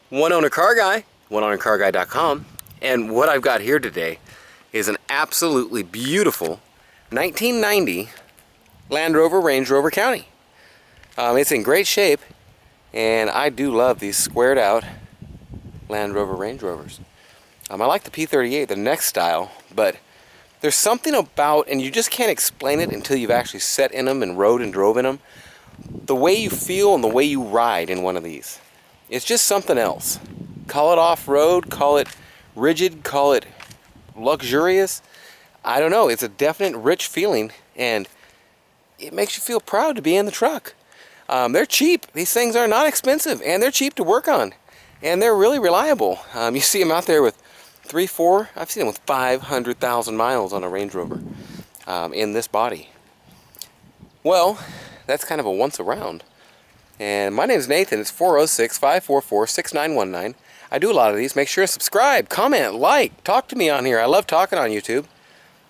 One owner car guy, oneownercarguy.com, and what I've got here today is an absolutely beautiful 1990 Land Rover Range Rover County. It's in great shape, and I do love these squared out Land Rover Range Rovers. I like the P38, the next style, but there's something about, and you just can't explain it until you've actually sat in them and rode and drove in them, the way you feel and the way you ride in one of these. It's just something else. Call it off-road, call it rigid, call it luxurious. I don't know, it's a definite rich feeling, and it makes you feel proud to be in the truck. They're cheap. These things are not expensive, and they're cheap to work on, and they're really reliable. You see them out there with 3, 4, I've seen them with 500,000 miles on a Range Rover in this body. Well, that's kind of a once around. And my name's Nathan. It's 406-544-6919. I do a lot of these. Make sure to subscribe, comment, like, talk to me on here. I love talking on YouTube.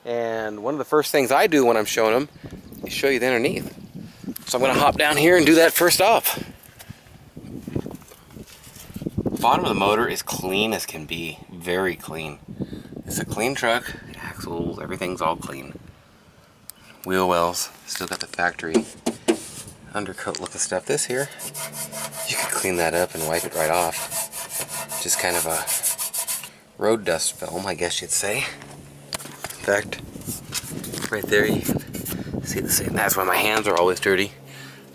And one of the first things I do when I'm showing them is show you the underneath. So I'm going to hop down here and do that first off. The bottom of the motor is clean as can be. Very clean. It's a clean truck. Axles, everything's all clean. Wheel wells, still got the factory undercoat look of stuff. This here, you could clean that up and wipe it right off. Just kind of a road dust film, I guess you'd say. In fact, right there you can see the same. That's why my hands are always dirty.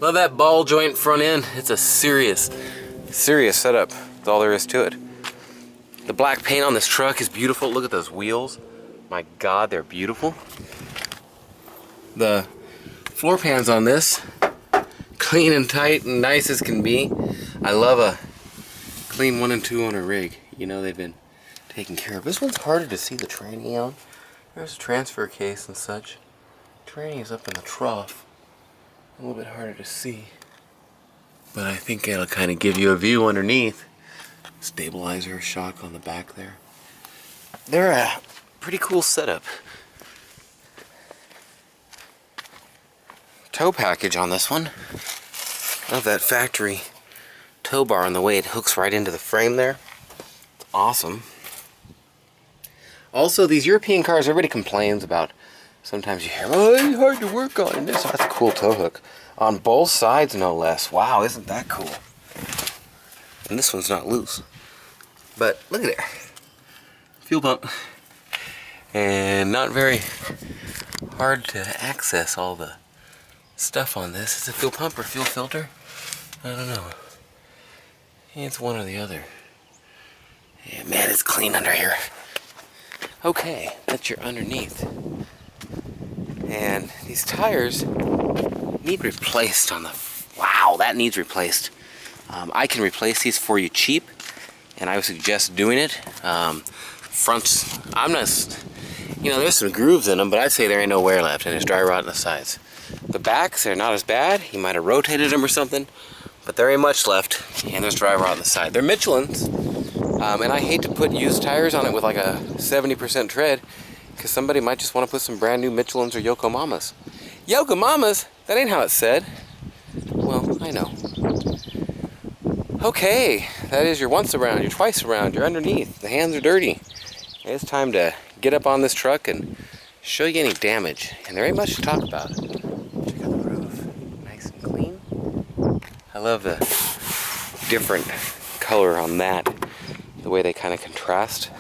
Love that ball joint front end. It's a serious setup. That's all there is to it. The black paint on this truck is beautiful. Look at those wheels. My God, they're beautiful. The floor pans on this, clean and tight and nice as can be. I love a clean 1 and 2 owner rig. You know they've been taken care of. This one's harder to see the tranny on. There's a transfer case and such. Tranny is up in the trough. A little bit harder to see. But I think it'll kind of give you a view underneath. Stabilizer, shock on the back there. They're a pretty cool setup. Tow package on this one. Love that factory tow bar and the way it hooks right into the frame there. It's awesome. Also, these European cars, everybody complains about. Sometimes you hear, oh, it's hard to work on. And that's a cool tow hook. On both sides, no less. Wow, isn't that cool? And this one's not loose. But look at it. Fuel pump. And not very hard to access all the stuff on this. Is it fuel pump or fuel filter? I don't know. It's one or the other. Yeah, man, it's clean under here. Okay, that's your underneath. And these tires need replaced on the... Wow, that needs replaced. I can replace these for you cheap, and I would suggest doing it. Fronts, I'm not... You know, there's some grooves in them, but I'd say there ain't no wear left, and there's dry rot in the sides. The backs, they're not as bad. You might have rotated them or something, but there ain't much left, and there's dry rot on the side. They're Michelin's, and I hate to put used tires on it with like a 70% tread, because somebody might just want to put some brand new Michelin's or Yokomamas. Yokomamas? That ain't how it's said. Well, I know. Okay, that is your once around, your twice around, your underneath. The hands are dirty. It's time to get up on this truck and show you any damage. And there ain't much to talk about. Check out the roof. Nice and clean. I love the different color on that. The way they kind of contrast.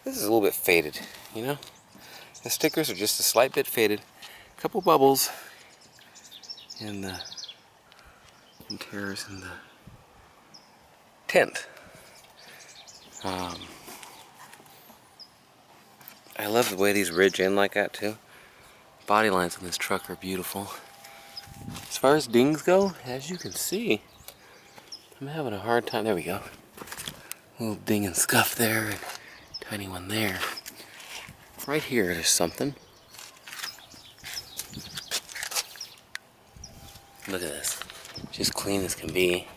This is a little bit faded, you know? The stickers are just a slight bit faded. A couple bubbles in the tears in the tint. I love the way these ridge in like that too. Body lines on this truck are beautiful. As far as dings go, as you can see, I'm having a hard time. There we go. A little ding and scuff there, and tiny one there. Right here, there's something. Look at this. Just clean as can be.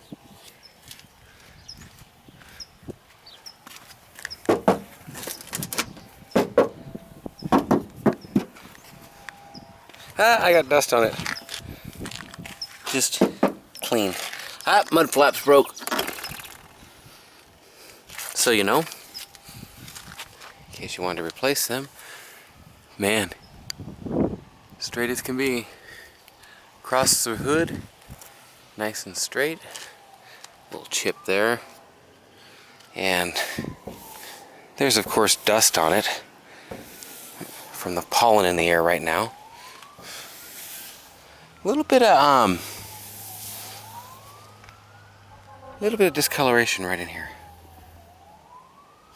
Ah, I got dust on it. Just clean. Ah, mud flaps broke. So you know, in case you wanted to replace them, man, straight as can be. Across the hood, nice and straight. Little chip there. And there's of course dust on it from the pollen in the air right now. A little bit of discoloration right in here.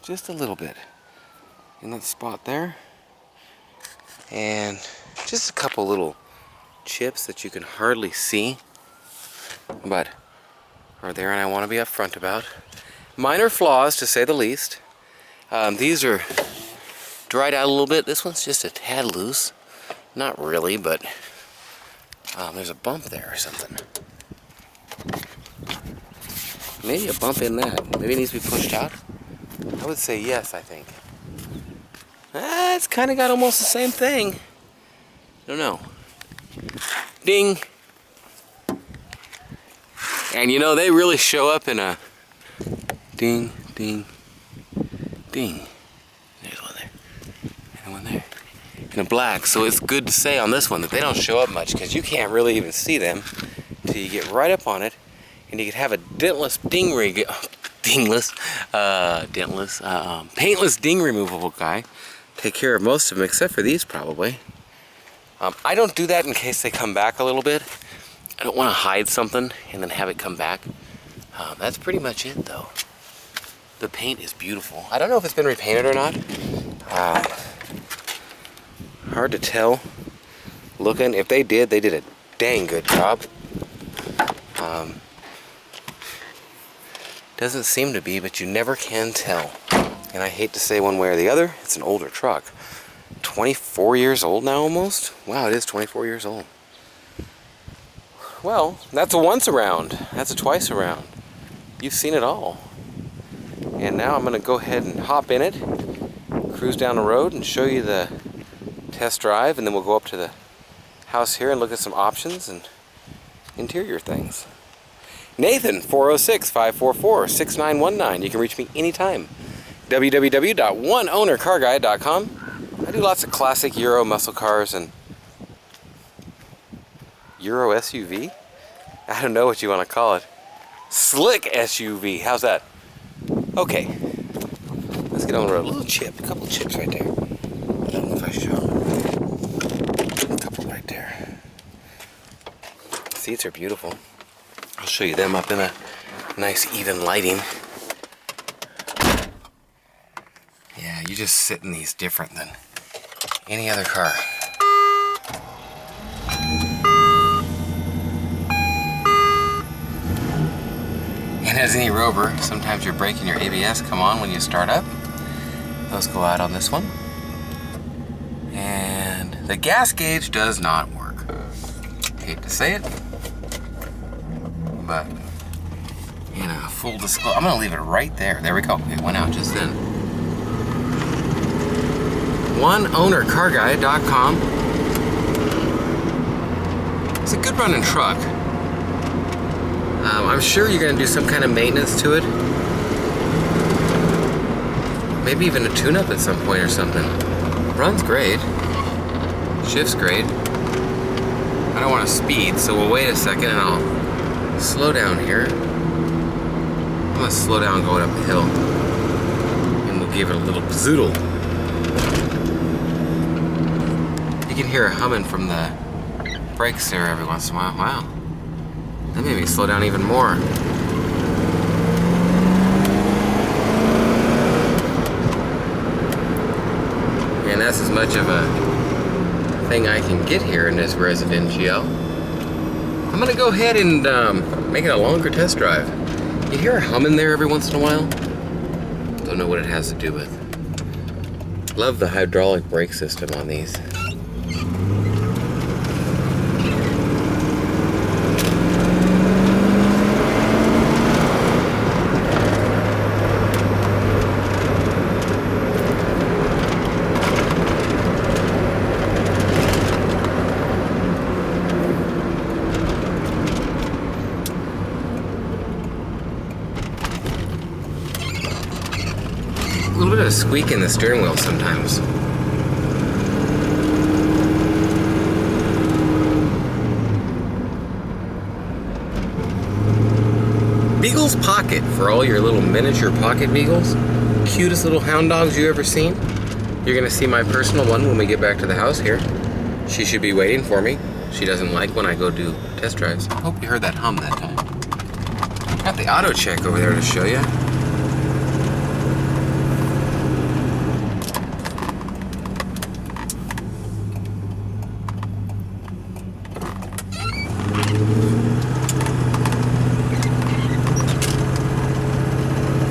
Just a little bit. In that spot there. And just a couple little chips that you can hardly see, but are there, and I want to be upfront about. Minor flaws, to say the least. These are dried out a little bit. This one's just a tad loose. Not really, but there's a bump there or something. Maybe a bump in that. Maybe it needs to be pushed out. I would say yes, I think. It's kind of got almost the same thing. Don't know. Ding! And you know, they really show up in a ding, ding, ding. There's one there. And one there. And a black. So it's good to say on this one that they don't show up much because you can't really even see them until you get right up on it. And you could have a paintless ding removable guy take care of most of them, except for these probably. I don't do that in case they come back a little bit. I don't want to hide something and then have it come back. That's pretty much it though. The paint is beautiful. I don't know if it's been repainted or not. Hard to tell. Looking, if they did a dang good job. Doesn't seem to be, but you never can tell. And I hate to say one way or the other, it's an older truck. 24 years old now almost? Wow, it is 24 years old. Well, that's a once around. That's a twice around. You've seen it all. And now I'm going to go ahead and hop in it, cruise down the road and show you the test drive, and then we'll go up to the house here and look at some options and interior things. Nathan, 406-544-6919. You can reach me anytime. www.oneownercarguide.com. I do lots of classic Euro muscle cars and Euro SUV? I don't know what you want to call it. Slick SUV. How's that? Okay. Let's get on the road. A little chip. A couple of chips right there. I don't know if I show. A couple right there. Seats are beautiful. I'll show you them up in a nice even lighting. Yeah, you just sit in these different than any other car. And as any Rover, sometimes your brake and your ABS come on when you start up. Those go out on this one. And the gas gauge does not work. Hate to say it, but in a full disclosure, I'm gonna leave it right there. There we go. It went out just then. OneOwnerCarGuide.com. It's a good running truck. I'm sure you're going to do some kind of maintenance to it. Maybe even a tune-up at some point or something. Runs great. Shifts great. I don't want to speed, so we'll wait a second and I'll slow down here. I'm going to slow down going up the hill. And we'll give it a little zoodle. You can hear a humming from the brakes there every once in a while. Wow. That made me slow down even more. And that's as much of a thing I can get here in this residential. I'm gonna go ahead and make it a longer test drive. You hear a humming there every once in a while? Don't know what it has to do with. Love the hydraulic brake system on these. a squeak in the steering wheel sometimes. Beagle's Pocket for all your little miniature pocket beagles. Cutest little hound dogs you ever seen. You're gonna see my personal one when we get back to the house here. She should be waiting for me. She doesn't like when I go do test drives. I hope you heard that hum that time. Got the auto check over there to show you.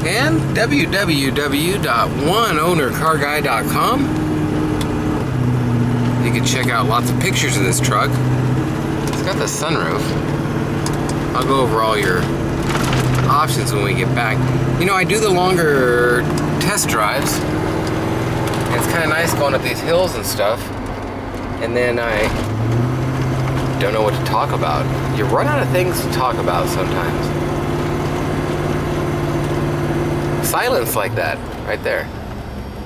And www.oneownercarguy.com. You can check out lots of pictures of this truck. It's got the sunroof. I'll go over all your options when we get back. You know, I do the longer test drives. And it's kind of nice going up these hills and stuff. And then I don't know what to talk about. You run out of things to talk about sometimes. Silence like that, right there.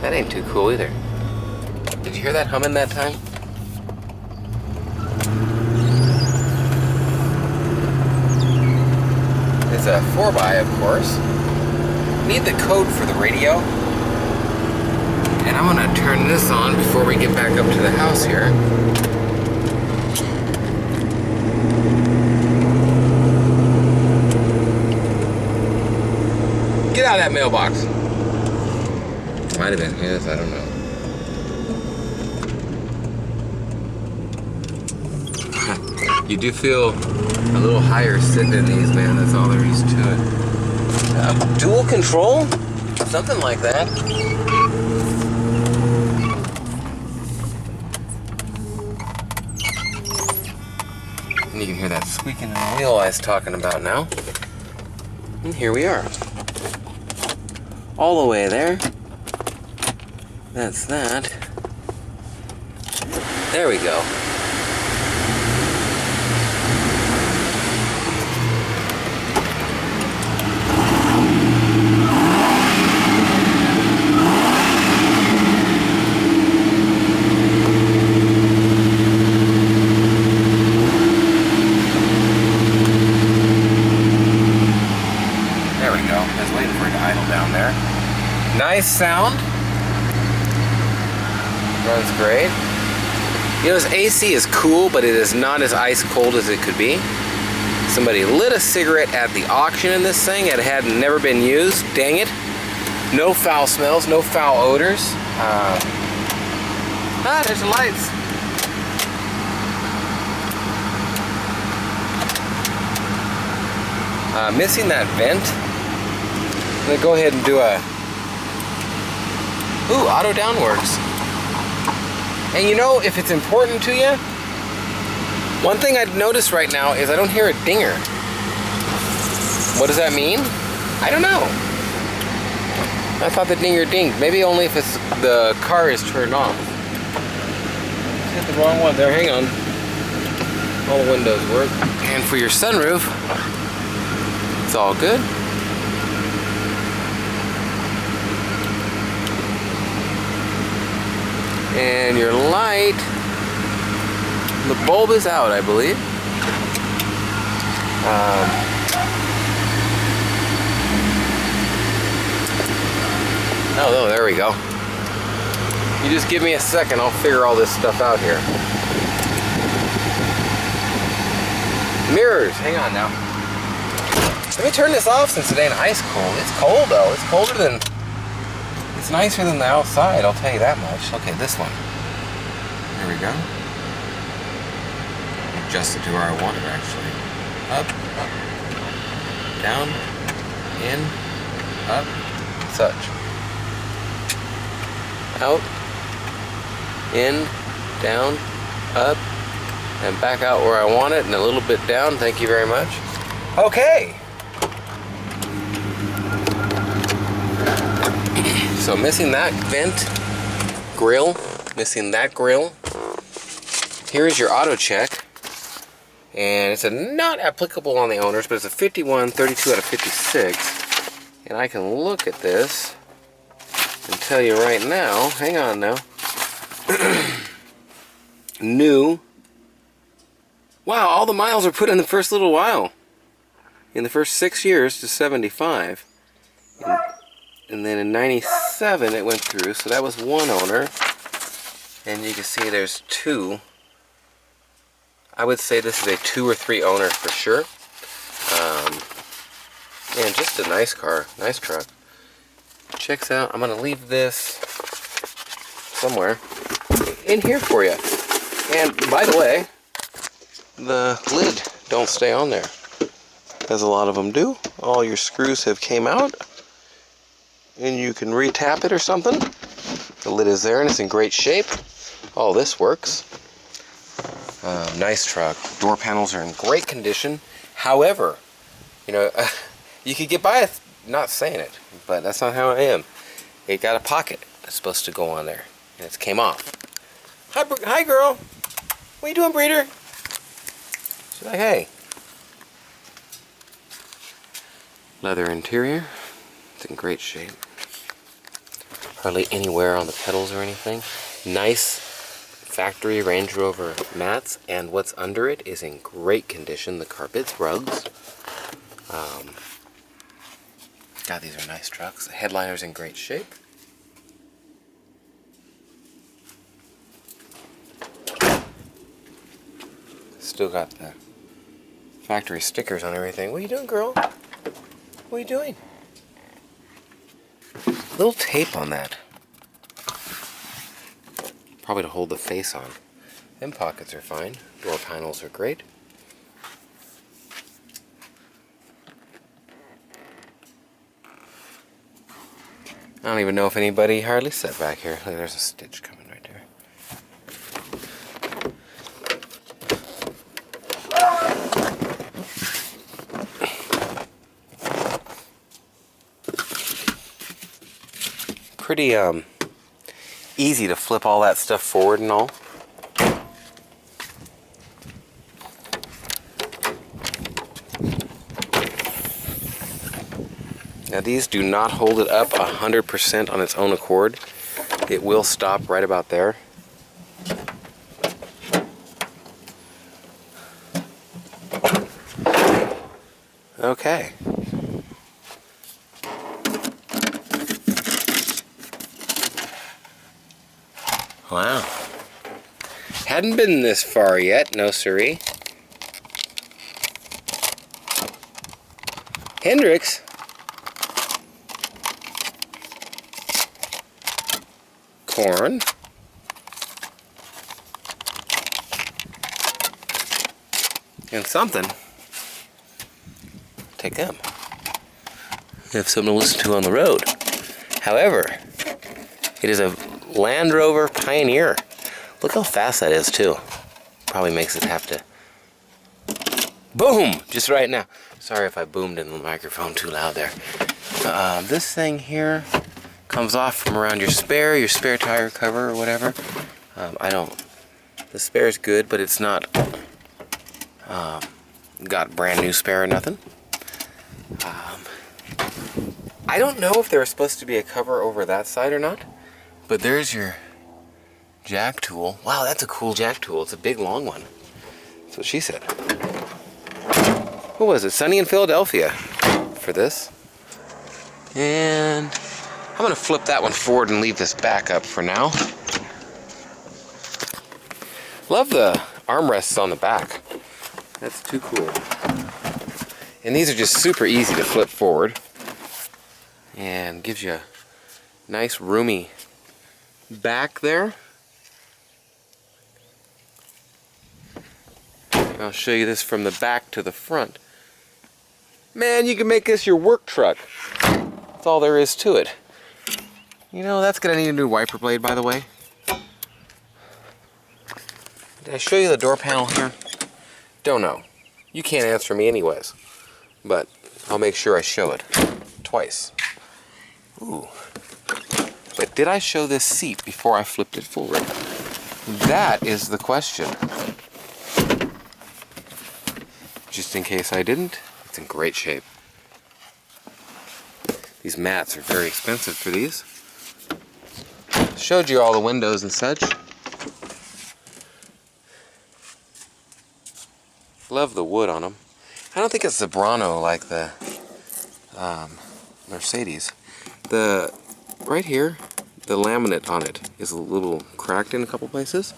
That ain't too cool either. Did you hear that humming that time? It's a 4x, of course. Need the code for the radio. And I'm gonna turn this on before we get back up to the house here. Get out of that mailbox. Might have been his, I don't know. You do feel a little higher sitting in these, man. That's all there is to it. Dual control? Something like that. And you can hear that squeaking in the wheel I was talking about now. And here we are. All the way there. That's that. There we go. There we go. I was waiting for it to idle down there. Nice sound. Runs great. You know, this AC is cool, but it is not as ice cold as it could be. Somebody lit a cigarette at the auction in this thing. It had never been used. Dang it. No foul smells, no foul odors. There's the lights. Missing that vent. I'm gonna go ahead and do a... Ooh, auto down works. And you know, if it's important to you, one thing I've noticed right now is I don't hear a dinger. What does that mean? I don't know. I thought the dinger dinged. Maybe only if it's the car is turned off. Hit the wrong one there, hang on. All the windows work. And for your sunroof, it's all good. And your light, the bulb is out, I believe. Oh, there we go. You just give me a second, I'll figure all this stuff out here. Mirrors, hang on now. Let me turn this off since it ain't ice cold. It's cold though, it's colder than... It's nicer than the outside, I'll tell you that much. Okay, this one. There we go. Adjust it to where I want it, actually. Up, down, in, up, such. Out, in, down, up, and back out where I want it, and a little bit down. Thank you very much. Okay. So missing that vent, grill, missing that grill. Here's your auto check. And it's not applicable on the owners, but it's a 51, 32 out of 56. And I can look at this can tell you right now, hang on now. New. Wow, all the miles are put in the first little while. In the first 6 years to 75. And then in 97 it went through, so that was one owner. And you can see there's two. I would say this is a 2 or 3 owner for sure. And just a nice car, nice truck. Checks out. I'm gonna leave this somewhere in here for you. And by the way, the lid don't stay on there, as a lot of them do. All your screws have came out, and you can re-tap it or something. The lid is there and it's in great shape. All this works. Nice truck. Door panels are in great condition. However, you know, you could get by with not saying it, but that's not how I am. It got a pocket that's supposed to go on there, and it came off. Hi girl. What you doing, breeder? She's like, hey. Leather interior. It's in great shape. Hardly any wear on the pedals or anything. Nice factory Range Rover mats, and what's under it is in great condition. The carpets, rugs. God, these are nice trucks. The headliner's in great shape. Still got the factory stickers on everything. What are you doing, girl? What are you doing? Little tape on that. Probably to hold the face on. Them pockets are fine. Door panels are great. I don't even know if anybody hardly sat back here. Look, there's a stitch coming right there. Pretty easy to flip all that stuff forward and all. Now these do not hold it up 100% on its own accord. It will stop right about there. Okay. Wow. Hadn't been this far yet, no siree. Hendrix. Corn. And something. Take them. You have something to listen to on the road. However, it is a Land Rover Pioneer. Look how fast that is too. Probably makes it have to boom just right now. Sorry if I boomed in the microphone too loud there. This thing here comes off from around your spare tire cover or whatever. The spare is good, but it's not got brand new spare or nothing. I don't know if there was supposed to be a cover over that side or not, but there's your jack tool. Wow, that's a cool jack tool. It's a big long one. That's what she said. What was it? Sunny in Philadelphia for this. And I'm going to flip that one forward and leave this back up for now. Love the armrests on the back. That's too cool. And these are just super easy to flip forward. And gives you a nice roomy back there. I'll show you this from the back to the front. Man, you can make this your work truck. That's all there is to it. You know, that's gonna need a new wiper blade, by the way. Did I show you the door panel here? Don't know. You can't answer me anyways. But I'll make sure I show it. Twice. Ooh. But did I show this seat before I flipped it forward? That is the question. Just in case I didn't, it's in great shape. These mats are very expensive for these. showed you all the windows and such. Love the wood on them. I don't think it's Zebrano like the Mercedes. Right here, the laminate on it is a little cracked in a couple places.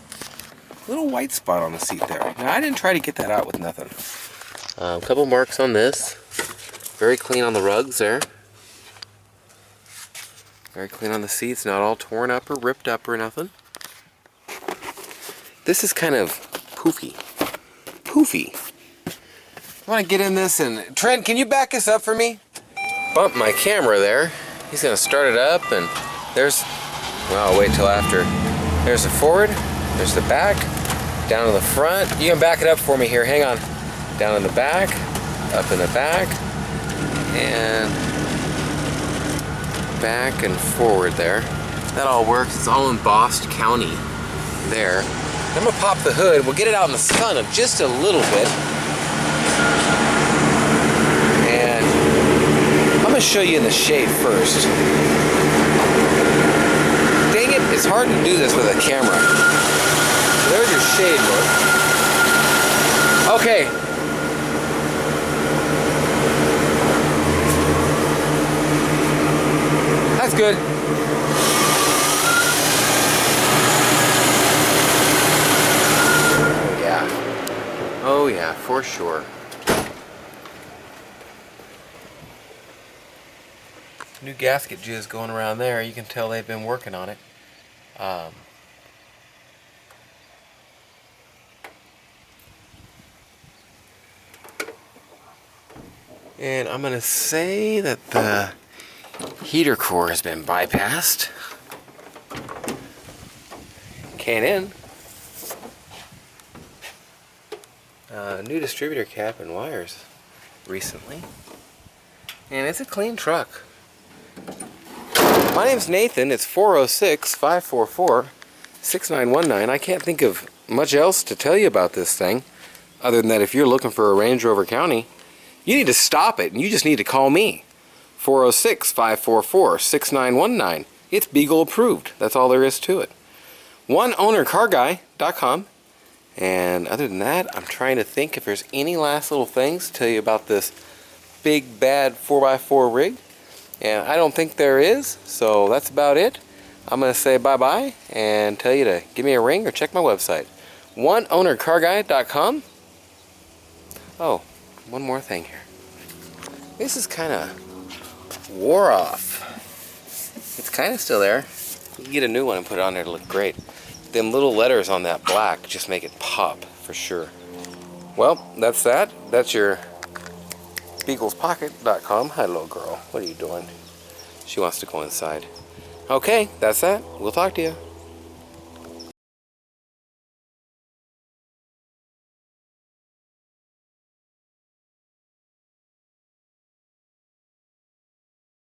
Little white spot on the seat there. Now I didn't try to get that out with nothing. A couple marks on this. Very clean on the rugs there. Very clean on the seats, not all torn up or ripped up or nothing. This is kind of poofy. Poofy. I want to get in this and... Trent, can you back this up for me? Bump my camera there. He's going to start it up and there's... Well, I'll wait till after. There's the forward, there's the back, down in the front. You can back it up for me here, hang on. Down in the back, up in the back, and back and forward there. That all works. It's all embossed county there. I'm gonna pop the hood. We'll get it out in the sun of just a little bit. And I'm gonna show you in the shade first. Dang it, it's hard to do this with a camera. There's your shade look. Okay. That's good. Oh yeah, for sure. New gasket jizz going around there. You can tell they've been working on it. And I'm gonna say that the heater core has been bypassed. K&N. New distributor cap and wires recently. And it's a clean truck. My name's Nathan. It's 406-544-6919. I can't think of much else to tell you about this thing other than that if you're looking for a Range Rover County, you need to stop it and you just need to call me. 406-544-6919. It's Beagle approved. That's all there is to it. OneOwnerCarGuy.com. And other than that, I'm trying to think if there's any last little things to tell you about this big bad 4x4 rig. And I don't think there is, so that's about it. I'm going to say bye-bye and tell you to give me a ring or check my website. OneOwnerCarGuy.com. Oh, one more thing here. This is kind of wore off. It's kind of still there. You can get a new one and put it on there to look great. Them little letters on that black just make it pop for sure. Well, that's that. That's your beaglespocket.com. Hi, little girl. What are you doing? She wants to go inside. Okay, that's that. We'll talk to you.